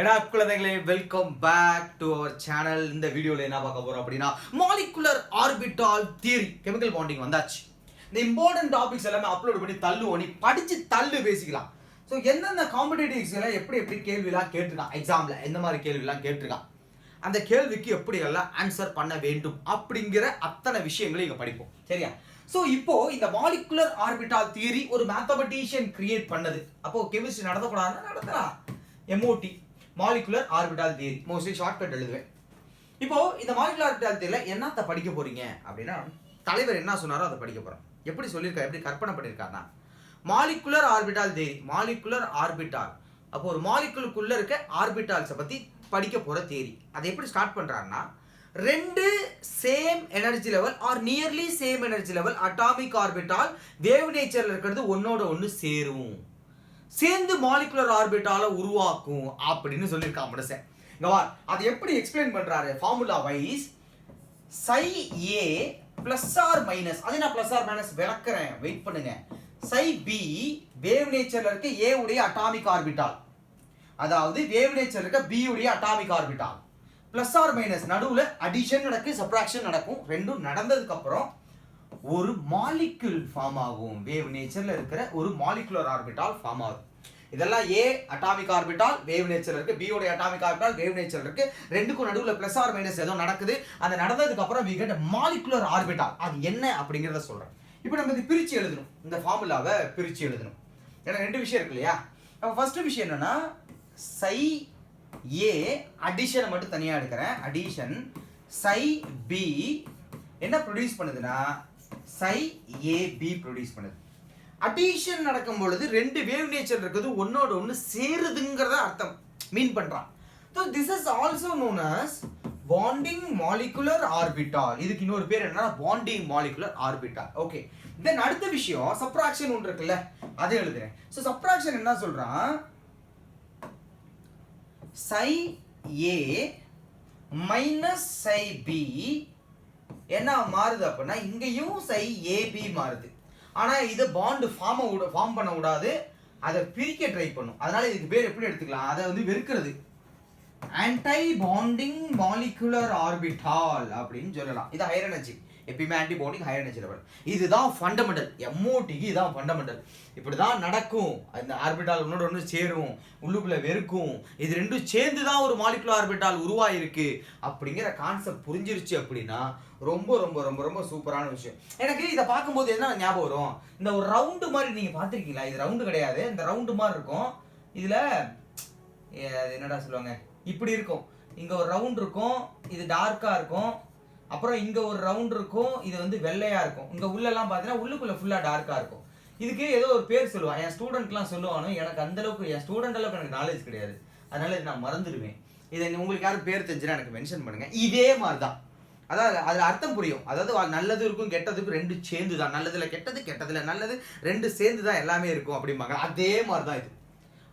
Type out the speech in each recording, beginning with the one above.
ஏடா குழந்தைகளே, welcome back to our channel. இந்த வீடியோவில் என்ன பார்க்க போகிறோம் அப்படின்னா, molecular orbital theory, chemical bonding வந்தாச்சு. இந்த இம்பார்ட்டன்ட் டாபிக்ஸ் எல்லாமே அப்லோட் பண்ணி தள்ளு படித்து தள்ளு பேசிக்கலாம். ஸோ எந்தெந்த காம்படிட்டிவ்ஸ் எல்லாம் எப்படி கேள்விலாம் கேட்டிருக்கான், எக்ஸாமில் எந்த மாதிரி கேள்விலாம் கேட்டிருக்கான், அந்த கேள்விக்கு எப்படி எல்லாம் ஆன்சர் பண்ண வேண்டும் அப்படிங்கிற அத்தனை விஷயங்களையும் இங்கே படிப்போம். சரியா? ஸோ இப்போ இந்த மாலிகுலர் ஆர்பிட்டால் தியரி ஒரு மேத்தமெட்டிஷியன் கிரியேட் பண்ணது. அப்போ கெமிஸ்ட்ரி நடத்தக்கூடாதுன்னா நடத்தலாம். MOT molecular orbital theory, mostly shortcut எழுதுவேன். இப்போ இந்த மாலிகுலர் ஆர்பிட்டால் தியரியில என்னத்த படிக்க போறீங்க அப்படின்னா, தலைவர் என்ன சொன்னாரோ அதை படிக்க போறோம். எப்படி சொல்லியிருக்காரு, எப்படி கற்பனை பண்ணியிருக்காருன்னா, molecular orbital theory, molecular orbital, அப்போ ஒரு மாலிகுலுக்குள்ள இருக்க ஆர்பிட்டால்ஸை பத்தி படிக்க போற தியரி. அதை எப்படி ஸ்டார்ட் பண்றாருன்னா, ரெண்டு same energy level or nearly same energy level atomic orbital wave நேச்சர்ல இருக்கிறது ஒன்னோட ஒன்று சேரும், சேர்ந்து மாலிகுலர் ஆர்பிட்டால உருவாக்கும் அப்படின்னு சொல்லியிருக்கான் மனுஷன். இங்க வா, அது எப்படி எக்ஸ்பிளைன் பண்றாரு formula wise. psi a plus or minus, அது நான் பிளஸ் ஆர் மைனஸ் விளக்குறேன், வெயிட் பண்ணுங்க. psi b வேவ் நேச்சர்ல இருக்க a உடைய அட்டாமிக் ஆர்பிட்டால், அதாவது வேவ் நேச்சர்ல இருக்க b உடைய atomic orbital, plus or minus நடுவுல அடிஷன் நடக்கும், சப்ட்ராக்ஷன் நடக்கும். ரெண்டும் நடந்ததுக்கு அப்புறம் ஒரு மாலிக்யூல் ஃபார்ம் ஆகும். வேவ் நேச்சர்ல இருக்கிற ஒரு மாலிகுலர் ஆர்பிட்டால் ஃபார்ம் ஆகும். இதெல்லாம் A அட்டாமிக் ஆர்பிட்டால் வேவ் நேச்சர்ல இருக்கு, B உடைய அட்டாமிக் ஆர்பிட்டால் வேவ் நேச்சர்ல இருக்கு. ரெண்டுக்கும் நடுவுல பிளஸ் ஆர் மைனஸ் ஏதோ நடக்குது. அந்த நடந்ததுக்கு அப்புறம் we get மாலிகுலர் ஆர்பிட்டால். அது என்ன அப்படிங்கறத சொல்றேன். இப்போ நம்ம இது பிரிச்சு எழுதணும், இந்த ஃபார்முலாவை பிரிச்சு எழுதணும். ஏன்னா ரெண்டு விஷயம் இருக்கு இல்லையா. அப்ப ஃபர்ஸ்ட் விஷயம் என்னன்னா, psi A அடிஷனை மட்டும் தனியா எடுக்கிறேன். அடிஷன் psi B என்ன ப்ரொடியூஸ் பண்ணுதுன்னா, psi AB ப்ரொடியூஸ் பண்ணுது. அடிஷன் நடக்கும் பொழுது ரெண்டு வேவ் நேச்சர் இருக்குது, ஒன்னோட ஒன்று சேருதுங்கிறத அர்த்தம் மீன் பண்றான். So this is also known as bonding molecular orbital. இதுக்கு இன்னொரு பேர் என்னன்னா bonding molecular orbital. ஓகே, தென் அடுத்த விஷயம் சப்ட்ராக்ஷன் ஒன்று இருக்குல்ல, அதை எழுதுறேன். ஸோ சப்ட்ராக்ஷன் என்ன சொல்றான், psi A minus psi B என்ன மாறுது அப்படின்னா, இங்கேயும் psi AB மாறுது. ஆனா இது பாண்ட் ஃபார்ம் பண்ண கூடாது, அதை பிரிக்க ட்ரை பண்ணும். அதனால இதுக்கு பேர் எப்படி எடுத்துக்கலாம், அதை வந்து வெறுக்கிறது, ஆன்டை பாண்டிங் மாலிகுலர் ஆர்பிட்டால் அப்படின்னு சொல்லலாம். இது ஹையர் எனர்ஜி, எப்பயுமே anti bonding higher energy level. இதுதான் ஃபண்டமெண்டல். MOTக்கு இதுதான் ஃபண்டமெண்டல். இப்படிதான் நடக்கும். அந்த ஆர்பிட்டால் ஒன்னோட ஒன்று சேரும், உள்ளுக்குள்ள வெறுக்கும். இது ரெண்டும் சேர்ந்து தான் ஒரு மாலிகுலர் ஆர்பிட்டால் உருவாயிருக்கு அப்படிங்கிற கான்செப்ட் புரிஞ்சிருச்சு அப்படின்னா ரொம்ப ரொம்ப ரொம்ப ரொம்ப சூப்பரான விஷயம். எனக்கு இதை பார்க்கும்போது என்ன ஞாபகம் வரும், இந்த ஒரு ரவுண்டு மாதிரி நீங்க பார்த்துருக்கீங்களா? இது ரவுண்டு கிடையாது, இந்த ரவுண்டு மாதிரி இருக்கும். இதுல என்னடா சொல்லுவாங்க, இப்படி இருக்கும். இங்க ஒரு ரவுண்ட் இருக்கும், இது டார்க்கா இருக்கும். அப்புறம் இங்க ஒரு ரவுண்ட் இருக்கும், இது வந்து வெள்ளையா இருக்கும். இங்க உள்ளெல்லாம் பார்த்தீங்கன்னா உள்ளுக்குள்ள ஃபுல்லா டார்க்கா இருக்கும். இதுக்கு ஏதோ ஒரு பேர் சொல்லுவான், என் ஸ்டூடெண்ட்லாம் சொல்லுவானோ, எனக்கு அந்த அளவுக்கு என் ஸ்டூடெண்ட் அளவுக்கு எனக்கு நாலேஜ் கிடையாது, அதனால இது நான் மறந்துடுவேன். இதை உங்களுக்கு யாரும் பேர் தெரிஞ்சுன்னா எனக்கு மென்ஷன் பண்ணுங்க. இதே மாதிரி தான், அதாவது அதுல அர்த்தம் புரியும். அதாவது நல்லது இருக்கும் கெட்டதுக்கும் ரெண்டு சேர்ந்து தான், நல்லதுல கெட்டது கெட்டதுல நல்லது ரெண்டு சேர்ந்து தான் எல்லாமே இருக்கும் அப்படிம்பாங்க. அதே மாதிரி தான் இது.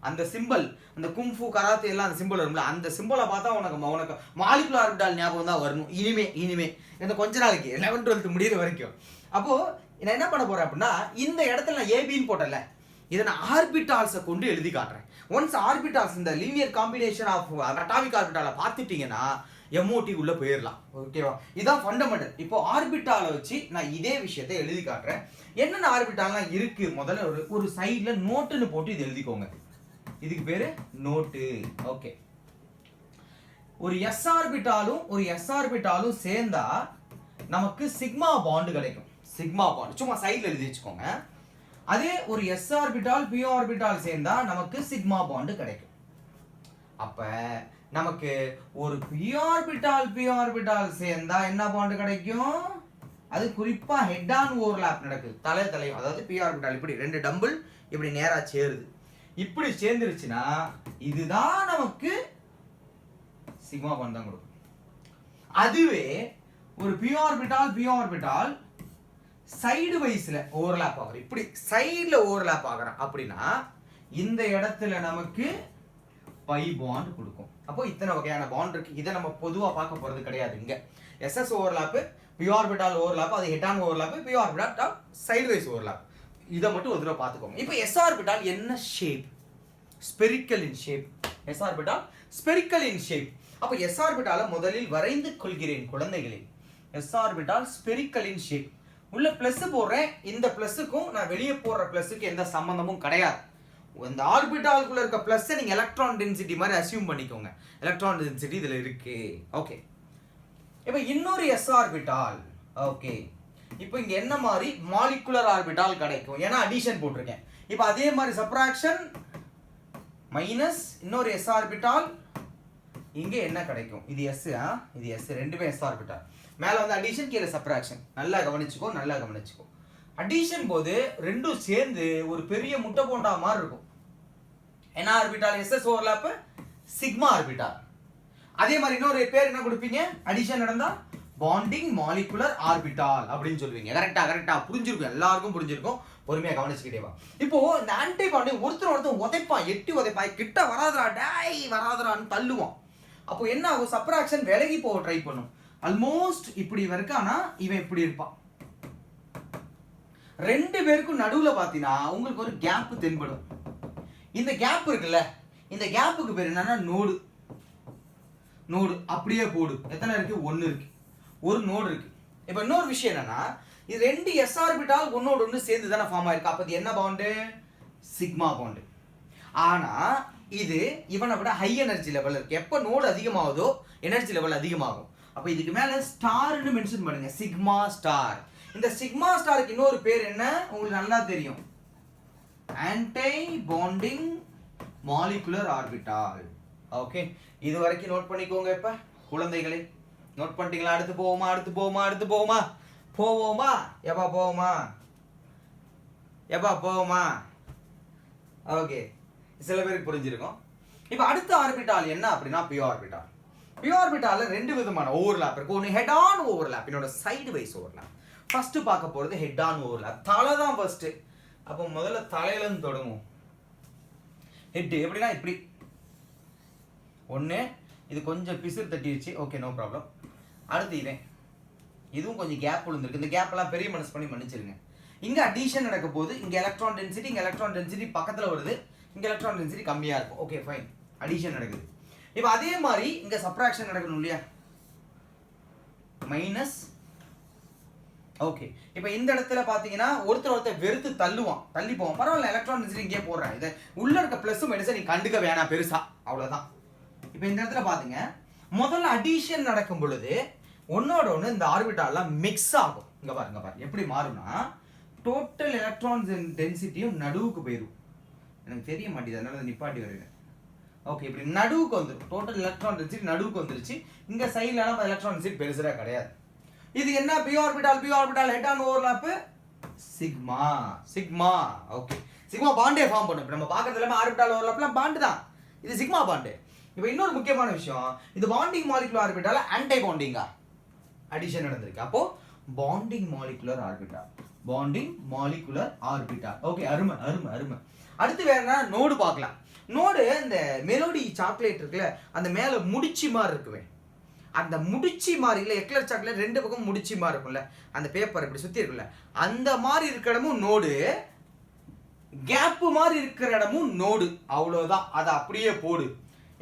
அந்த சிம்பிள், அந்த கும்ஃபு கராத்தே எல்லாம் அந்த சிம்பிள் வரும்ல, அந்த சிம்பிளை பார்த்தா உனக்கு மாலிகுலர் ஆர்பிட்டால் ஞாபகம் தான் வரணும். இனிமே இந்த கொஞ்ச நாளைக்கு 11th 12th முடியிற வரைக்கும். அப்போ நான் என்ன பண்ண போறேன் அப்படின்னா, இந்த இடத்துல நான் ஏபின்னு போட்டல, இதை நான் ஆர்பிட்டால்ஸை கொண்டு எழுதி காட்டுறேன். ஒன்ஸ் ஆர்பிட்டால்ஸ் இந்த லீனியர் காம்பினேஷன் ஆஃப் அட்டாமிக் ஆர்பிட்டாலை பார்த்துட்டீங்கன்னா MOT உள்ள போயிடலாம். ஓகேவா? இதான் ஃபண்டமெண்டல். இப்போ ஆர்பிட்டாலை வச்சு நான் இதே விஷயத்தை எழுதி காட்டுறேன். என்னென்ன ஆர்பிட்டால்லாம் இருக்கு முதல்ல ஒரு சைட்ல நோட்டுன்னு போட்டு இது எழுதிக்கோங்க. இதுக்கு பேரு நோட்டு. ஓகே, ஒரு s ஆர்பிட்டாலும் சேர்ந்தா நமக்கு சிக்மா பாண்ட் கிடைக்கும். சிக்மா பாண்ட் சும்மா சைடுல எழுதி வச்சுக்கோங்க. அதே ஒரு s ஆர்பிட்டால் p ஆர்பிட்டால் சேர்ந்தா நமக்கு சிக்மா பாண்ட் கிடைக்கும். அப்ப நமக்கு ஒரு p ஆர்பிட்டால் சேர்ந்தா என்ன பாண்ட் கிடைக்கும், அது குறிப்பா ஹெட் ஆன் ஓவர்லாப் நடக்குது, தலையும். அதாவது p ஆர்பிட்டால் இப்படி ரெண்டு டம்பிள் இப்படி நேரா சேருது. இப்படி சேர்ந்துருச்சுன்னா இதுதான் நமக்கு சிக்மா பாண்ட் தான் கொடுக்கும். அதுவே ஒரு p ஆர்பிட்டால் சைடு வைஸ்ல ஓவர்லாப் ஆகுற, இப்படி சைடுல ஓவர்லாப் ஆகுற அப்படின்னா இந்த இடத்துல நமக்கு பை பாண்ட் கொடுக்கும். அப்போ இத்தனை வகையான பாண்ட் இருக்கு. இதை நம்ம பொதுவா பார்க்க போறது கிடையாது. இங்க SS overlap, p orbital overlap, அது head on overlap, p orbital side wise overlap. இதை மட்டும் ஒரு தடவை பார்த்துக்கோங்க. இப்போ s ஆர்பிட்டால் என்ன shape, spherical in shape. s orbital spherical in shape. அப்ப s ஆர்பிட்டாலை முதலில் வரைந்து கொள்கிறேன் குழந்தைகளே. s orbital spherical in shape. உள்ள பிளஸ் போடுறேன். இந்த பிளஸுக்கும் நான் வெளியே போடுற பிளஸுக்கு எந்த சம்பந்தமும் கிடையாது. இந்த ஆர்பிட்டாலுக்குள்ள இருக்க பிளஸ் நீங்க எலக்ட்ரான் டென்சிட்டி மாதிரி அசியூம் பண்ணிக்கோங்க. எலக்ட்ரான் டென்சிட்டி இதுல இருக்கு. ஓகே, இப்போ இன்னொரு s ஆர்பிட்டால். ஓகே, இப்போ இங்க என்ன மாதிரி மாலிகுலர் ஆர்பிட்டால் கிடைக்கும், ஏன்னா அடிஷன் போட்டிருக்கேன். இப்போ அதே மாதிரி சப்ட்ராக்ஷன் மைனஸ் இன்னொரு s ஆர்பிட்டால். இங்க என்ன கிடைக்கும்? இது s, இது s, ரெண்டுமே s ஆர்பிட்டால். மேல வந்து அடிஷன், கீழே சப்ட்ராக்ஷன். நல்லா கவனிச்சுக்கோ, நல்லா கவனிச்சுக்கோ. அடிஷன் போது ரெண்டும் சேர்ந்து ஒரு பெரிய முட்டை போண்டா மாதிரி இருக்கும். என்ன orbital? ss overlap sigma orbital. அதே மாதிரி இன்னொரு பேர் என்ன கொடுப்பீங்க? அடிஷன் நடந்தா பாண்டிங் மாலிகுலர் ஆர்பிட்டால் அப்படின்னு சொல்லுவீங்க. கரெக்டா புரிஞ்சிருக்கும், எல்லாருக்கும் புரிஞ்சிருக்கும். பொறுமையா கவனிச்சுக்கிட்டே வா. இப்போ இந்த ஆன்டி பாண்டிங் ஒருத்தர் உதைப்பான், எட்டி உதைப்பான், கிட்ட வராதரா டேய் வராதரான்னு தள்ளுவான். அப்போ என்ன ஆகும்? சப்ட்ராக்ஷன் விலகி போக ட்ரை பண்ணும். ஆல்மோஸ்ட் இப்படி இருக்கானா, இவன் இப்படி இருப்பான். ரெண்டு பேருக்கும் நடுவுல பாத்தீங்கன்னா உங்களுக்கு ஒரு கேப் தென்படும். இந்த கேப் இருக்குல்ல, இந்த கேப்புக்கு பேர் என்னன்னா நோடு. நோடு அப்படியே போடு. எத்தனை இருக்கு? 1 இருக்கு. ஒரு நோடு இருக்கு. இப்ப இன்னொரு விஷயம் என்னன்னா, இது ரெண்டு s ஆர்பிட்டால் ஒன்னோட ஒன்று சேர்ந்து தானே ஃபார்ம் ஆயிருக்கு. அப்ப இது என்ன பாண்டு? Sigma bond. ஆனா இது இவனை விட ஹை எனர்ஜி லெவல் இருக்கு. எப்ப நோடு அதிகமாகுதோ எனர்ஜி லெவல் அதிகமாகும். அப்ப இதுக்கு மேல ஸ்டார்னு மென்ஷன் பண்ணுங்க, சிக்மா ஸ்டார். இந்த சிக்மா ஸ்டாருக்கு இன்னொரு பேர் என்ன உங்களுக்கு நல்லா தெரியும், anti bonding molecular orbital. Okay, இது வரைக்கும் நோட் பண்ணிக்கோங்க. இப்ப குழந்தைகளே நோட் பண்ணிட்டீங்களா? அடுத்து போவோமா? எப்பா போவோமா? ஓகே, சில பேருக்கு புரிஞ்சிருக்கும். இப்ப அடுத்த ஆர்பிட்டால் என்ன அப்படின்னா பியூர் ஆர்பிட்டால். பியூர் ஆர்பிட்டால ரெண்டு விதமான ஓவர்லாப் இருக்கு. ஒன்னு ஹெட் ஆன் ஓவர்லாப், இன்னொரு சைடு வைஸ் ஓவர்லாப். ஃபர்ஸ்ட் பார்க்க போறது ஹெட் ஆன் ஓவர்லாப். தலை தான் ஃபர்ஸ்ட். அப்போ முதல்ல தலையில இருந்து தொடங்கும். ஹெட் எப்படின்னா இப்படி ஒன்று, இது கொஞ்சம் பிசுறு தட்டிடுச்சு. Okay, no problem. அடுத்து இதே, இதுவும் கொஞ்சம் கேப் விழுந்துருக்கு. இந்த கேப் எல்லாம் பெரிய மனசு பண்ணி மன்னிச்சிருங்க. இங்க அடிஷன் நடக்க போது, இங்க எலக்ட்ரான் டென்சிட்டி, இங்க எலக்ட்ரான் டென்சிட்டி பக்கத்துல வருது, இங்க எலக்ட்ரான் டென்சிட்டி கம்மியா இருக்கும். ஓகே ஃபைன், அடிஷன் நடக்குது. இப்போ அதே மாதிரி இங்க சப்ட்ராக்ஷன் நடக்கணும் இல்லையா? மைனஸ். ஓகே, இப்போ இந்த இடத்துல பாத்தீங்கன்னா ஒருத்தர் வெறுத்து தள்ளுவான், தள்ளி போவான். பரவாயில்ல, எலக்ட்ரான் டென்சிட்டி இங்கே போடுறேன். இதை உள்ள இருக்க பிளஸும் மைனஸும் நீ கண்டுக்க வேணாம் பெருசா, அவ்வளவுதான். இப்போ இந்த இடத்துல பாத்தீங்க, முதல்ல அடிஷன் நடக்கும் பொழுது ஒன்னோட ஒன்று இந்த ஆர்பிட்டால்லாம் மிக்ஸ் ஆகும். இங்க பாருங்க எப்படி மாறும்னா, டோட்டல் எலக்ட்ரான் டென்சிட்டியும் நடுவுக்கு போயிடும். எனக்கு தெரிய மாட்டேங்குது, அதனால நிப்பாட்டி வருவேன். ஓகே, இப்படி நடுவுக்கு வந்துடும். டோட்டல் எலக்ட்ரான் டென்சிட்டி நடுவுக்கு வந்துருச்சு. இங்க சைடுல எலக்ட்ரான் டென்சிட்டி பெருசா கிடையாது. இது என்ன? P orbital head on overlap sigma. Okay, sigma பாண்டே ஃபார்ம் பண்ணும். நம்ம பார்க்கறது எல்லாமே ஆர்பிட்டால் ஓவர்லாப்லாம் பாண்டு தான். இது சிக்மா பாண்டு. இப்போ இன்னொரு முக்கியமான விஷயம், இது பாண்டிங் மாலிகுலர் ஆர்பிட்டால் ஆன்டி பாண்டிங்கா அடிஷன் நடந்திருக்கு. அப்போ பாண்டிங் மாலிகுலர் ஆர்பிட்டால். ஓகே, அருமை. அடுத்து வேற என்ன நோடு பார்க்கலாம். நோடு இந்த மெலோடி சாக்லேட் இருக்குல்ல, அந்த மேல முடிச்சி மாதிரி இருக்குவே, அந்த முடிச்சி மாதிரி இல்லை, எக்லர் சாக்லேட் ரெண்டு பக்கம் முடிச்சி மாதிரி இருக்கும்ல, அந்த பேப்பர் இப்படி சுத்தி இருக்குல்ல, அந்த மாதிரி இருக்கிற இடமும் நோடு, கேப் மாதிரி இருக்கிற இடமும் நோடு. அவ்வளவுதான், அதை அப்படியே போடு.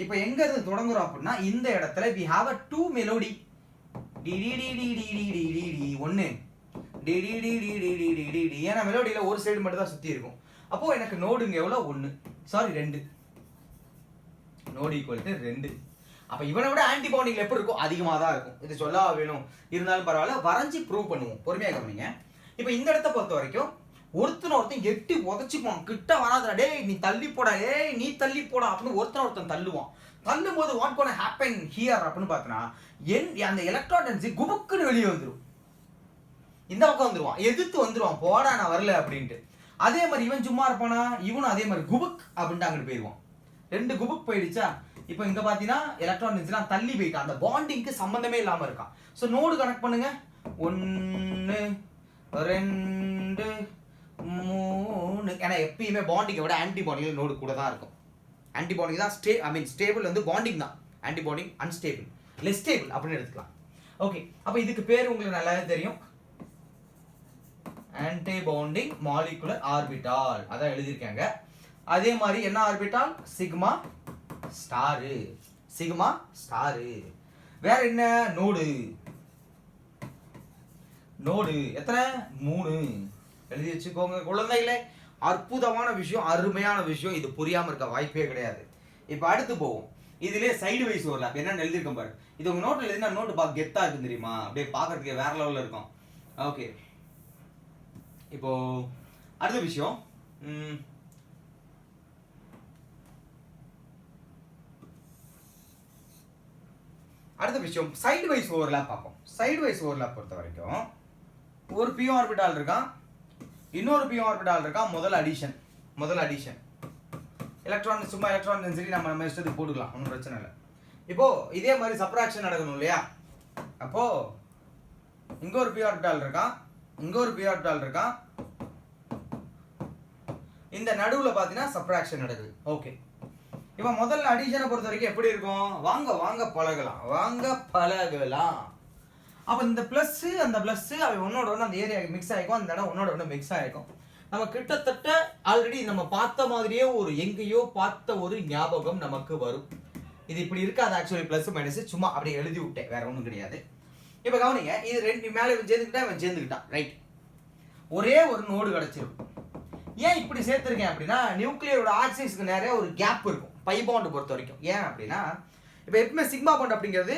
இப்போ எங்க இருந்து தொடங்குறோம் அப்படின்னா, இந்த இடத்துல we have a two melody. ஒன்னு ஏன்னா மெலோடியில ஒரு சைடு மட்டும் தான் சுத்தி இருக்கும். அப்போ எனக்கு நோடுங்க எவ்வளவு? 2. Node equal to 2. அப்ப இவனை விட ஆன்டி பாண்டிங்ல எப்படி இருக்கும்? அதிகமாக தான் இருக்கும். இது சொல்ல வேணும், இருந்தாலும் பரவாயில்ல, வரைஞ்சி ப்ரூவ் பண்ணுவோம். பொறுமையாக கவனிங்க. இப்போ இந்த இடத்த பொறுத்த வரைக்கும் ஒருத்தன் எட்டி உதச்சிப்பான், கிட்ட வராதடா, டேய் நீ தள்ளி போடா, நீ தள்ளி போடா அப்படின்னு ஒருத்தன் தள்ளுவான். தள்ளும் போது வாட் கோனா ஹேப்பன் ஹியர் அப்படின்னு பார்த்தனா, அந்த எலக்ட்ரான் டென்சிட்டி குபுக்குன்னு வெளியே வந்துடும். இந்த பக்கம் வந்துருவான், எதிர்த்து வந்துருவான், போடா நான் வரல அப்படின்ட்டு. அதே மாதிரி இவன் சும்மா இருப்பானா, இவனும் அதே மாதிரி குபுக் அப்படின்ட்டு அங்கிட்டு போயிடுவான். 2 குபுக் போயிடுச்சா? இப்போ இங்க பாத்தீங்கன்னா எலக்ட்ரான் டென்சிட்டி தள்ளி போயிட்டான், அந்த பாண்டிங்க்கு சம்பந்தமே இல்லாம இருக்கான். ஸோ நோடு கனெக்ட் பண்ணுங்க. 1 2 3. ஏன்னா எப்பயுமே பாண்டிங்கை விட ஆன்டி பாண்டிங்ல நோடு கூட தான் இருக்கும். ஆன்டி பாண்டிங் தான் ஸ்டேபிள் வந்து பாண்டிங் தான். Anti bonding unstable, less stable அப்படின்னு எடுத்துக்கலாம். ஓகே, அப்ப இதுக்கு பேர் உங்களுக்கு நல்லாவே தெரியும், ஆன்டி பாண்டிங் மாலிகுலர் ஆர்பிட்டால். அதான் எழுதியிருக்காங்க. அதே மாதிரி என்ன orbital? Sigma star, sigma star. வேற என்ன? நோடு. நோடு எத்தனை? 3. எழுதி வச்சுக்கோங்க குழந்தைகளே. அற்புதமான விஷயம், அருமையான விஷயம். இது புரியாம இருக்க வாய்ப்பே கிடையாது. இப்ப அடுத்து போவோம். இதுலயே சைடு வைஸ் ஓவர்லாப் என்னன்னு எழுதிருக்கோம் பாரு. இது உங்க நோட்ல எழுதினா நோட்டு பார்க்க கெத்தா இருக்கு தெரியுமா? அப்படியே பார்க்கறதுக்கு வேற லெவல்ல இருக்கும். ஓகே, இப்போ அடுத்த விஷயம், சைடு வைஸ் ஓவர்லாப் பார்ப்போம். சைடு வைஸ் ஓவர்லாப் பொறுத்த வரைக்கும் ஒரு p ஆர்பிட்டால் இருக்கான், இன்னொரு p ஆர்பிட்டால் இருக்கான். முதல் அடிஷன் எலக்ட்ரான், சும்மா எலக்ட்ரான் டென்சிட்டி நம்ம இஷ்டத்துக்கு போட்டுக்கலாம், ஒன்றும் பிரச்சனை இல்லை. இப்போ இதே மாதிரி சப்ராக்ஷன் நடக்கணும் இல்லையா? அப்போ இங்க ஒரு p ஆர்பிட்டால் இருக்கான், இங்க ஒரு p ஆர்பிட்டால் இருக்கான். இந்த நடுவுல பாத்தீங்கன்னா சப்ராக்ஷன் நடக்குது. ஓகே, இப்போ முதல்ல அடிஷனை பொறுத்த வரைக்கும் எப்படி இருக்கும்? வாங்க பழகலாம். அப்ப இந்த பிளஸ் அந்த பிளஸ் அவை ஒன்னோட ஒன்று அந்த ஏரியா மிக்ஸ் ஆகிக்கும், அந்த இடம் ஒன்னோட ஒன்று மிக்ஸ் ஆகிக்கும். நம்ம கிட்டத்தட்ட ஆல்ரெடி நம்ம பார்த்த மாதிரியே ஒரு எங்கேயோ பார்த்த ஒரு ஞாபகம் நமக்கு வரும். இது இப்படி இருக்காது ஆக்சுவலி, பிளஸ் மைனஸ் சும்மா அப்படியே எழுதி விட்டேன், வேற ஒன்றும் கிடையாது. இப்போ கவனிங்க, இது ரெண்டு மேலே இவன் சேர்ந்துக்கிட்டான், ரைட். ஒரே ஒரு நோடு கிடைச்சிருக்கும். ஏன் இப்படி சேர்த்துருக்கேன் அப்படின்னா, நியூக்ளியரோட ஆக்சிஸ்க்கு நிறைய ஒரு கேப் இருக்கும் பை பாண்ட் பொறுத்த வரைக்கும். ஏன் அப்படின்னா, இப்போ எப்பவுமே சிக்மா பாண்ட் அப்படிங்கிறது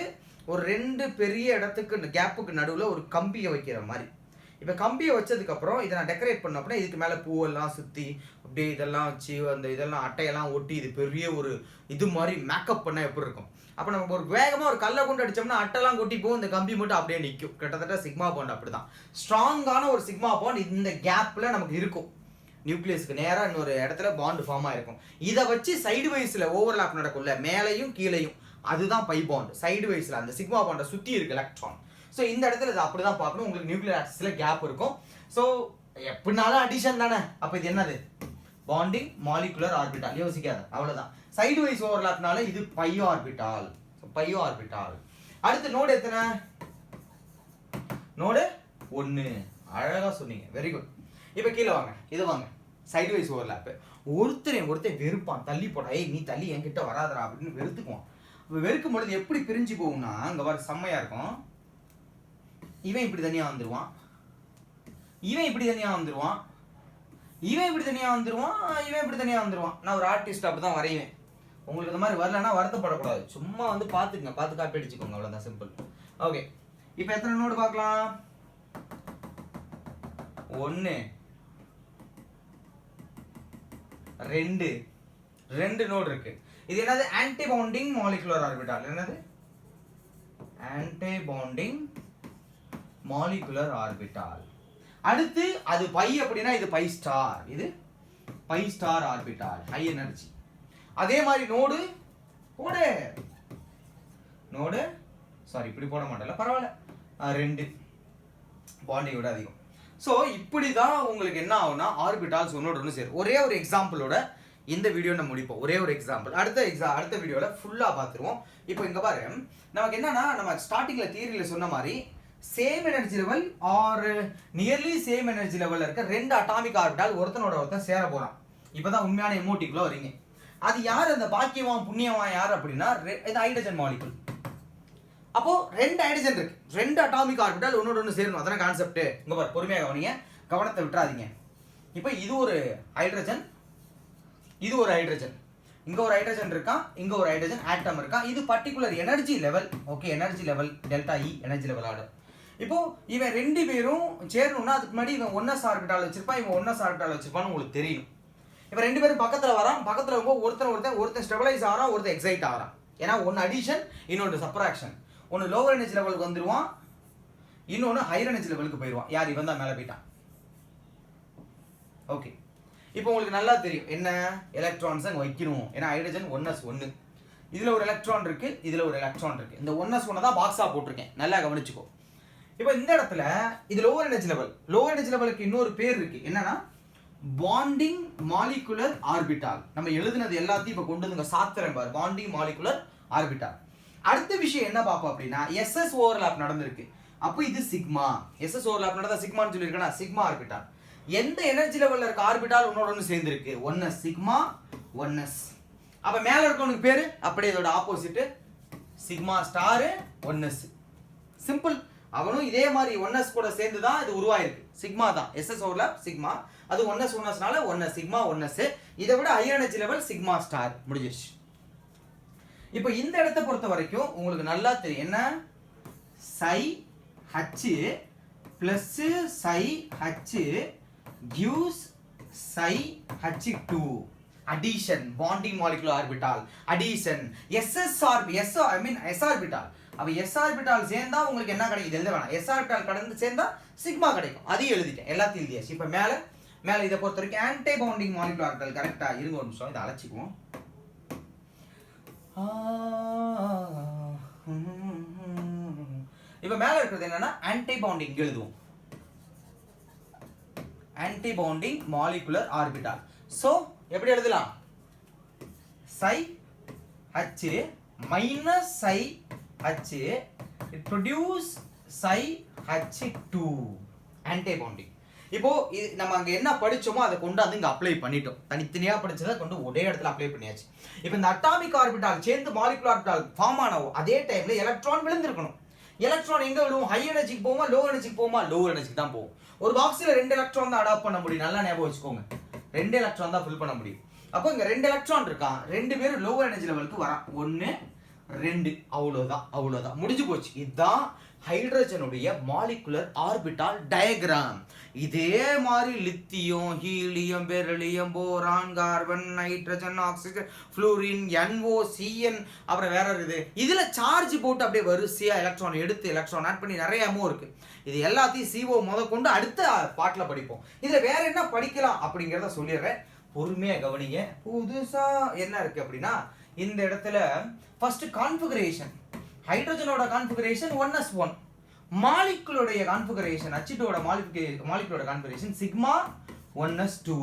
ஒரு 2 பெரிய இடத்துக்கு கேப்புக்கு நடுவில் ஒரு கம்பியை வைக்கிற மாதிரி. இப்போ கம்பியை வச்சதுக்கப்புறம் இதை நான் டெக்கரேட் பண்ண அப்படின்னா இதுக்கு மேலே பூவெல்லாம் சுற்றி அப்படியே இதெல்லாம் வச்சு அந்த இதெல்லாம் அட்டையெல்லாம் ஒட்டி இது பெரிய ஒரு இது மாதிரி மேக்கப் பண்ணால் எப்படி இருக்கும்? அப்போ நம்ம ஒரு வேகமாக ஒரு கல்லை கொண்டு அடித்தோம்னா அட்டைலாம் கொட்டி போகும், இந்த கம்பி மட்டும் அப்படியே நிற்கும். கிட்டத்தட்ட சிக்மா பாண்ட் அப்படி தான். ஸ்ட்ராங்கான ஒரு சிக்மா பாண்ட் இந்த கேப்பில் நமக்கு இருக்கும். நியூக்ளியஸ்க்கு நேராக இன்னொரு இடத்துல பாண்ட் ஃபார்ம் ஆயிருக்கும். இதை வச்சு சைடு வைஸில் ஓவர்லாப் நடக்கும்ல, மேலையும் கீழையும், அதுதான் பை பாண்ட். சைடு வைஸில் அந்த சிக்மா பாண்டை சுற்றி இருக்கு எலக்ட்ரான். ஸோ இந்த இடத்துல இது அப்படி தான் பார்க்கணும். உங்களுக்கு நியூக்ளியர் ஆக்சிஸில் கேப் இருக்கும். ஸோ எப்படினாலும் அடிஷன் தானே. அப்போ இது என்னது? Bonding molecular orbital. யோசிக்காத, அவ்வளோதான். சைடு வைஸ் ஓவர்லாப்னால இது பையோ ஆர்பிட்டால். அடுத்து நோடு எத்தனை? நோடு 1. அழகா சொன்னீங்க, வெரி குட். இப்போ கீழே வாங்க, இது வாங்க. Side wise overlap. ஒருத்தன் வெறுப்பான், தள்ளி போடா, ஏய் நீ தள்ளி என்கிட்ட வராதரா அப்படின்னு வெறுத்துக்குவான். இப்போ வெறுக்கும் பொழுது எப்படி பிரிஞ்சு போகும்னா, அங்கே வர செம்மையா இருக்கும். இவன் இப்படி தனியாக வந்துடுவான், இவன் இப்படி தனியாக வந்துடுவான், இவன் இப்படி தனியாக வந்துடுவான். நான் ஒரு ஆர்டிஸ்ட் அப்படி தான் வரைவேன். உங்களுக்கு இந்த மாதிரி வரலன்னா வருத்தப்படக்கூடாது, சும்மா வந்து பார்த்துக்குங்க, பார்த்து காப்பி அடிச்சுக்கோங்க, அவ்வளோதான், சிம்பிள். ஓகே, இப்போ எத்தனை நோடு பார்க்கலாம்? 1 2 நோடு இருக்கு. இது என்னது? Anti bonding molecular orbital. என்னது? Anti bonding molecular orbital. அடுத்து அது பை அப்படின்னா இது பை ஸ்டார், இது pi star orbital, high energy. அதே மாதிரி நோடு சாரி இப்படி போட மாட்டேன்ல, பரவாயில்ல, 2 பாண்டிங் விட அதிகம். ஸோ இப்படி தான் உங்களுக்கு என்ன ஆகும்னா ஆர்பிட்டால்ஸ் ஒன்னோட ஒன்று சேரும். ஒரே ஒரு எக்ஸாம்பிளோட இந்த வீடியோ நம்ம முடிப்போம். ஒரே ஒரு எக்ஸாம்பிள் அடுத்த வீடியோவில் ஃபுல்லாக பார்த்துருவோம். இப்போ இங்கே பாரு, நமக்கு என்னன்னா நம்ம ஸ்டார்டிங்கில் தியரியில் சொன்ன மாதிரி same energy level or nearly same energy லெவலில் இருக்க 2 அட்டாமிக் ஆர்பிட்டால் ஒருத்தன் சேர போகிறான். இப்போ தான் உண்மையான எமோட்டிக்குள்ளே வரீங்க. அது யார்? அந்த பாக்கியவான் புண்ணியவான் யார் அப்படின்னா இது ஹைட்ரஜன் மாலிகுல். அப்போ 2 ஹைட்ரஜன் இருக்கு, 2 அட்டாமிக் ஆர்பிட்டால் ஒன்னோட ஒன்று சேரணும், அதான கான்செப்ட். இங்க பாரு, பொறுமையாக கவனிங்க, கவனத்தை விட்டுறாதீங்க. இப்போ இது ஒரு ஹைட்ரஜன், இது ஒரு ஹைட்ரஜன், இங்க ஒரு ஹைட்ரஜன் இருக்கான், இங்க ஒரு ஹைட்ரஜன் ஆட்டம் இருக்கான். இது particular energy level. Okay, energy level delta இ, எனர்ஜி லெவல் ஆர்டர். இப்போ இவன் 2 பேரும் சேரணும்னா அதுக்கு முன்னாடி இவன் 1s ஆர்பிட்டால் வச்சிருப்பான், இவன் 1s ஆர்பிட்டால் வச்சிருப்பான்னு உங்களுக்கு தெரியும். இப்போ 2 பேரும் பக்கத்துல வரான், பக்கத்துல ஒருத்தன் ஸ்டெபிலைஸ் ஆகிறான், ஒருத்தன் எக்ஸைட் ஆகிறான். ஏன்னா ஒன்று அடிஷன், இன்னொன்று சப்ராக்ஷன். ஒன்று லோவர் எனர்ஜி லெவலுக்கு வந்துடுவான், இன்னொன்று ஹையர் எனர்ஜி லெவலுக்கு போயிடுவான். யார்? இவன் தான் மேலே போயிட்டான். ஓகே, இப்போ உங்களுக்கு நல்லா தெரியும் என்ன எலக்ட்ரான்ஸ் அங்கே வைக்கணும். ஏன்னா ஹைட்ரஜன் 1s1, இதில் ஒரு எலக்ட்ரான் இருக்கு, இதில் ஒரு எலக்ட்ரான் இருக்கு. இந்த 1s1 தான் பாக்ஸாக போட்டிருக்கேன், நல்லா கவனிச்சுக்கோ. இப்போ இந்த இடத்துல இது lower energy level. Lower energy லெவலுக்கு இன்னொரு பேர் இருக்கு, என்னன்னா பாண்டிங் மாலிகுலர் ஆர்பிட்டால். நம்ம எழுதுனது எல்லாத்தையும் இப்போ கொண்டு வந்து சாத்திரம் பாரு, பாண்டிங் மாலிகுலர் ஆர்பிட்டால். அடுத்த விஷயம் என்ன பார்ப்போம் அப்படின்னா SS ஓவர்லாப் நடந்திருக்கு. அப்போ இது சிக்மா. SS ஓவர்லாப் நடந்தா சிக்மான்னு சொல்லியிருக்கேன்னா சிக்மா ஆர்பிட்டால். எந்த எனர்ஜி லெவலில் இருக்க ஆர்பிட்டால் உன்னோட ஒன்று சேர்ந்துருக்கு? 1s sigma 1s. அப்ப மேல இருக்கவனுக்கு பேரு அப்படியே இதோட opposite sigma star 1s. Simple. அவனும் இதே மாதிரி 1s கூட சேர்ந்து தான் இது உருவாயிருக்கு. சிக்மா தான் SS ஓவர்லாப் சிக்மா. அது 1s1sனால 1s சிக்மா 1s. இதை விட higher energy level sigma star. முடிஞ்சிருச்சு. இப்போ இந்த இடத்தை பொறுத்த வரைக்கும் உங்களுக்கு நல்லா தெரியும் என்ன, psi h plus psi h gives psi h2. addition, bonding molecular orbital, addition, s orbital. அப்ப s orbital சேர்ந்தா உங்களுக்கு என்ன கிடைக்கும் எழுத வேணாம். s orbital கடந்து சேர்ந்தா சிக்மா கிடைக்கும். அதையும் எழுதிட்டேன், எல்லாத்தையும் எழுதியாச்சு. இப்ப மேல இதை பொறுத்த வரைக்கும் ஆன்டி பவுண்டிங் மாலிகுலர் ஆர்பிட்டால் கரெக்டா இருங்க ஒரு நிமிஷம், இதை அழைச்சிக்குவோம். இப்ப மேல இருக்கிறது என்னன்னா ஆன்டி பவுண்டிங் எழுதுவோம். Anti bounding molecular orbital. So எப்படி எழுதலாம், psi h minus psi h it produce psi h2 anti bounding. இப்போ நம்ம அங்க என்ன படிச்சோமோ அதை கொண்டு வந்து இங்க அப்ளை பண்ணிட்டோம். தனித்தனியா படிச்சதை கொண்டு ஒரே இடத்துல அப்ளை பண்ணியாச்சு. இப்போ இந்த அட்டாமிக் ஆர்பிட்டால் சேர்ந்து மாலிகுலர் ஆர்பிட்டால் ஃபார்ம் ஆன அதே டைம்ல எலக்ட்ரான் விழுந்திருக்கணும். எலக்ட்ரான் எங்க விழுவும், ஹை எனர்ஜிக்கு போகுமா லோ எனர்ஜிக்கு போகுமா, லோ எனர்ஜிக்கு தான் போகும். ஒரு பாக்ஸ்ல 2 எலக்ட்ரான் தான் அடாப்ட் பண்ண முடியும். நல்லா ஞாபகம் வச்சுக்கோங்க, 2 எலக்ட்ரான் தான் ஃபில் பண்ண முடியும். அப்போ இங்க 2 எலக்ட்ரான் இருக்கான், 2 பேரும் லோ எனர்ஜி லெவலுக்கு வரான். 1 2 அவ்வளவுதான் முடிஞ்சு போச்சு. இதுதான் ஹைட்ரஜனுடைய மாலிகுலர் ஆர்பிட்டால் டயக்ராம். இதே மாதிரி lithium, helium, beryllium, boron, carbon, nitrogen, oxygen, fluorine, NO, CN, அப்புறம் வேற இருக்குது. இதுல சார்ஜ் போட்டு அப்படியே வரிசையா எலக்ட்ரான் எடுத்து எலக்ட்ரான் ஆட் பண்ணி நிறைய அமோ இருக்கு. இது எல்லாத்தையும் CO முதற்கொண்டு அடுத்த பாட்டில் படிப்போம். இதுல வேற என்ன படிக்கலாம் அப்படிங்கிறத சொல்லிடுறேன், பொறுமையா கவனிங்க. புதுசா என்ன இருக்கு அப்படின்னா இந்த இடத்துல ஃபர்ஸ்ட் கான்ஃபிகரேஷன், ஹைட்ரஜனோட கான்ஃபிகரேஷன் 1s1, மாலிகுலோட கான்ஃபிகரேஷன் H2ஓட மாலிகுலோட கான்ஃபிகரேஷன் சிக்மா 1s2.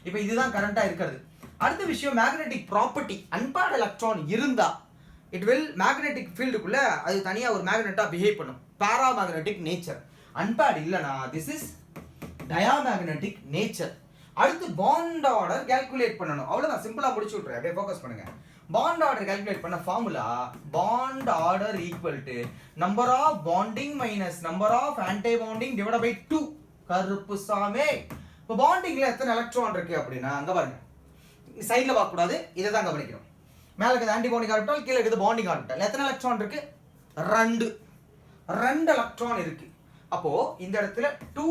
இப்போ இதுதான் கரண்டா இருக்கிறது. அடுத்த விஷயம் மேக்னெட்டிக் ப்ராப்பர்ட்டி. அன்பேர்ட் எலக்ட்ரான் இருந்தா இட் வில் மேக்னெட்டிக் ஃபீல்டுக்குள்ள அது தனியா ஒரு மேக்னெட்டா பிஹேவ் பண்ணும். பாராமேக்னெட்டிக் நேச்சர். அன்பேர்ட் இல்லனா திஸ் இஸ் டயாமேக்னெட்டிக் நேச்சர். அடுத்து பாண்ட் ஆர்டர் கால்குலேட் பண்ணணும். அவ்வளவுதான், சிம்பிளா முடிச்சு விட்டுறேன், அப்படியே ஃபோக்கஸ் பண்ணுங்க. பாண்ட் ஆர்டர் கால்குலேட் பண்ண formula bond order equal to number of bonding minus number of anti bonding divided by 2. கருப்பு சாமே. இப்போ பாண்டிங்ல எத்தனை எலக்ட்ரான் இருக்கு அப்படின்னா அங்க பாருங்க, சைடுல பார்க்க கூடாது, இதை தான் கவனிக்கணும். மேல இருக்குது ஆன்டி பாண்டிங் ஆர்பிட்டால், கீழே இருக்குது பாண்டிங் ஆர்பிட்டால். எத்தனை எலக்ட்ரான் இருக்கு, 2 எலக்ட்ரான் இருக்கு. அப்போ இந்த இடத்துல 2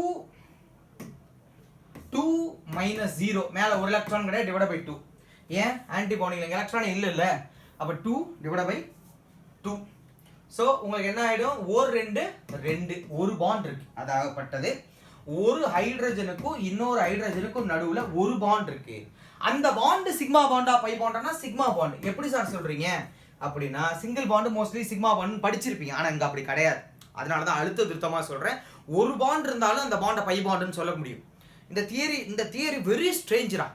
minus 0, மேல ஒரு எலக்ட்ரான் கிடையாது, டிவைட் பை 2. ஏன் ஆன்டி பாண்டிங்ல எலக்ட்ரான் இல்ல, அப்ப 2 டிவைட் பை 2. சோ உங்களுக்கு என்ன ஆயிடும், ஒரு 2 ஒரு பாண்ட் இருக்கு. அதாகப்பட்டது ஒரு ஹைட்ரஜனுக்கும் இன்னொரு ஹைட்ரஜனுக்கும் நடுவுல ஒரு பாண்ட் இருக்கு. அந்த பாண்ட் சிக்மா பாண்டா பை பாண்டானா சிக்மா பாண்ட். எப்படி சார் சொல்றீங்க அப்படின்னா single bond mostly sigma bond படிச்சிருப்பீங்க, ஆனா இங்க அப்படி கிடையாது. அதனால தான் அழுத்த திருத்தமா சொல்றேன், ஒரு பாண்ட் இருந்தாலும் அந்த பாண்டை பை பாண்டுன்னு சொல்ல முடியும். இந்த தியரி வெரி ஸ்ட்ரேஞ்சரா.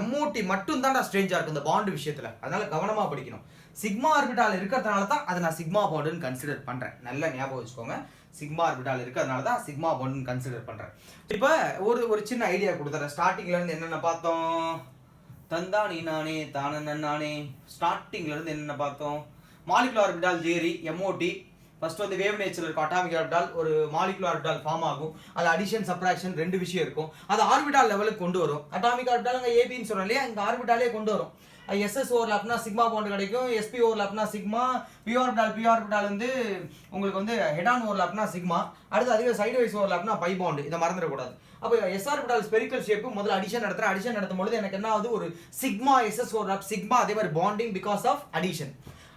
MOT மட்டும் தான்டா ஸ்ட்ரேஞ்சா இருக்கு இந்த பாண்ட் விஷயத்துல. அதனால கவனமா படிக்கணும். சிக்மா ஆர்பிட்டால் இருக்கிறதுனால தான் அதை நான் சிக்மா பாண்டுன்னு கன்சிடர் பண்றேன். நல்லா ஞாபகம் வச்சுக்கோங்க, சிக்மா ஆர்பிட்டால் இருக்கிறதுனால தான் சிக்மா பாண்டுன்னு கன்சிடர் பண்றேன். இப்போ ஒரு சின்ன ஐடியா கொடுத்துறேன். ஸ்டார்டிங்ல இருந்து என்னென்ன பார்த்தோம், தந்தானி நானே தானே. ஸ்டார்டிங்ல இருந்து என்னென்ன பார்த்தோம், molecular orbital theory, MOT. First வந்து வேவ் நேச்சர் இருக்கும். அட்டாமிக் ஆர்பிட்டால் ஒரு மாலிகுலர் ஆர்பிட்டால் ஃபார்ம் ஆகும். அது அடிஷன் சப்ட்ராக்ஷன் 2 விஷயம் இருக்கும். அது ஆர்பிட்டால் லெவலுக்கு கொண்டு வரும். அட்டாமிக் ஆர்பிட்டால் அங்கே ஏபின்னு சொல்றோம் இல்லையா, இங்க ஆர்பிட்டாலே கொண்டு வரும். SS ஓவர்லாப்னா சிக்மா பாண்ட் கிடைக்கும், SP ஓவர்லாப்னா சிக்மா, p ஆர்பிட்டால் வந்து உங்களுக்கு வந்து ஹெட் ஆன் ஓவர்லாப்னா சிக்மா. அடுத்து அதுவே சைடு வைஸ் ஓவர்லாப்னா பை பாண்ட். இதை மறந்துடக்கூடாது. அப்போ S ஆர்பிட்டால் ஸ்பெரிக்கல் ஷேப் முதல்ல அடிஷன் நடத்தும் பொழுது எனக்கு என்ன ஆகுது, ஒரு சிக்மா SS ஓவர்லாப் சிக்மா, அதே மாதிரி பாண்டிங் பிகாஸ் ஆஃப் அடிஷன்.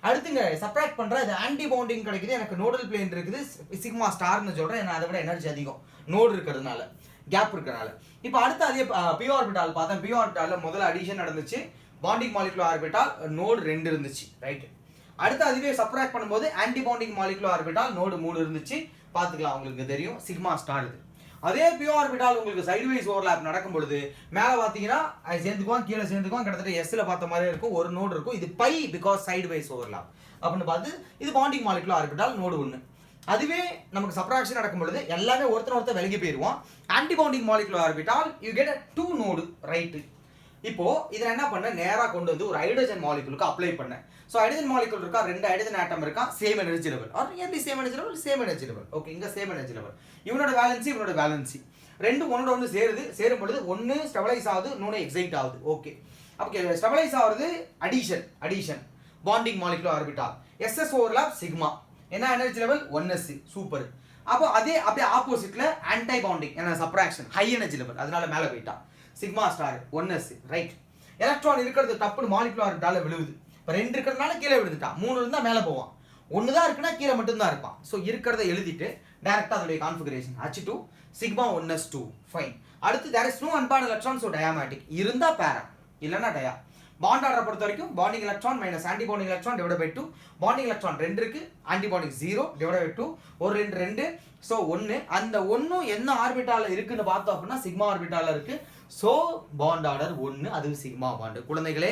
அடுத்துங்க சப்ட்ராக்ட் பண்ற, இது ஆன்டி பவுண்டிங் கிடைக்குது. எனக்கு நோடல் பிளேன் இருக்குது, சிக்மா ஸ்டார்னு சொல்றேன். ஏன்னா அதை விட எனர்ஜி அதிகம், நோடு இருக்கிறதுனால, கேப் இருக்கிறதுனால. இப்போ அடுத்து அதே p ஆர்பிட்டால் பார்த்தேன். p ஆர்பிட்டால்ல முதல்ல அடிஷன் நடந்துச்சு, பாண்டிங் மாலிகுலர் ஆர்பிட்டால் நோடு 2 இருந்துச்சு, ரைட். அடுத்து அதுவே சப்ட்ராக்ட் பண்ணும்போது anti bounding molecular orbital node 3 இருந்துச்சு. பார்த்துக்கலாம், உங்களுக்கு தெரியும் சிக்மா ஸ்டார் இது. அதே p ஆர்பிட்டால் உங்களுக்கு சைடுவைஸ் ஓவர்லாப் நடக்கும் பொழுது மேல பாத்தீங்கன்னா சேர்ந்துக்குவான், கீழே சேர்ந்துக்குவான், கிட்டத்தட்ட S-ல பார்த்த மாதிரி இருக்கும், ஒரு நோடு இருக்கும். இது பை பிகாஸ் சைடுவைஸ் ஓவர்லாப் அப்படின்னு பார்த்து இது பாண்டிங் மாலிகுலர் ஆர்பிட்டால் நோடு 1. அதுவே நமக்கு சப்ட்ராக்ஷன் நடக்கும் பொழுது எல்லாமே ஒருத்தர் விலகி போயிடுவோம். Anti bounding molecular orbital you get 2 node, right. இப்போ இதை என்ன பண்ண நேரா கொண்டு வந்து ஒரு ஹைட்ரஜன் மாலிகுலுக்கு அப்ளை பண்ணேன். ஸோ ஹைட்ரஜன் மாலிகுல் இருக்கா, 2 ஹைட்ரஜன் ஆட்டம் இருக்கா, சேம் எனர்ஜி லெவல் ஆர் எப்படி same energy level, same energy level. Okay, இங்க சேம் எனர்ஜி லெவல். இவனோட வேலன்சி இவனோட வேலன்சி ரெண்டு ஒன்னோட ஒன்று சேரும் பொழுது ஒன்று ஸ்டெபிலைஸ் ஆகுது, இன்னொன்று எக்ஸைட் ஆகுது. ஓகே, அப்போ ஸ்டெபிலைஸ் ஆகுறது addition bonding molecular orbital. SS overlap sigma, என்ன எனர்ஜி லெவல் 1s, சூப்பர். அப்போ அப்படியே ஆப்போசிட்ல ஆன்டை பாண்டிங் என்ன சப்ராக்ஷன், ஹை எனர்ஜி லெவல், அதனால மேலே போயிட்டா sigma star 1s, right. Electron இருக்கிறது டப்புனு மாலிகுலர் ஆர்பிட்டால விழுவுது. இப்போ 2 இருக்கிறதுனால கீழே விழுந்துட்டான், 3 இருந்தால் மேலே போவான், 1 தான் இருக்குன்னா கீழே மட்டும்தான் இருப்பான். ஸோ இருக்கிறத எழுதிட்டு டேரக்டாக அதோடைய configuration H2 sigma 1s2, fine. அடுத்து there is no unbond electron, so diamagnetic. இருந்தால் பேரா, இல்லைன்னா டயா. பாண்ட் ஆர்டரை பொறுத்த வரைக்கும் bonding electron minus antibonding electron divide by 2. Bonding electron 2 இருக்கு, ஆன்டிபாண்டிங் 0 டிவைட் பை 2. ஒரு 2 ஸோ 1. அந்த 1 என்ன ஆர்பிட்டால இருக்குன்னு பார்த்தோம் அப்படின்னா சிக்மா ஆர்பிட்டால இருக்கு. ஸோ பாண்ட் ஆர்டர் 1, அது சிக்மா பாண்டு. குழந்தைகளே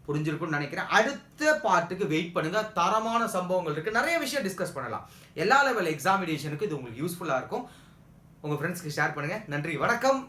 புரிஞ்சிருக்கும்னு நினைக்கிறேன். அடுத்த பார்ட்டுக்கு வெயிட் பண்ணுங்க, தரமான சம்பவங்கள் இருக்கு, நிறைய விஷயம் டிஸ்கஸ் பண்ணலாம். எல்லா லெவல் எக்ஸாமினேஷனுக்கு இது உங்களுக்கு யூஸ்ஃபுல்லா இருக்கும். உங்க ஃப்ரெண்ட்ஸ்க்கு ஷேர் பண்ணுங்க. நன்றி, வணக்கம்.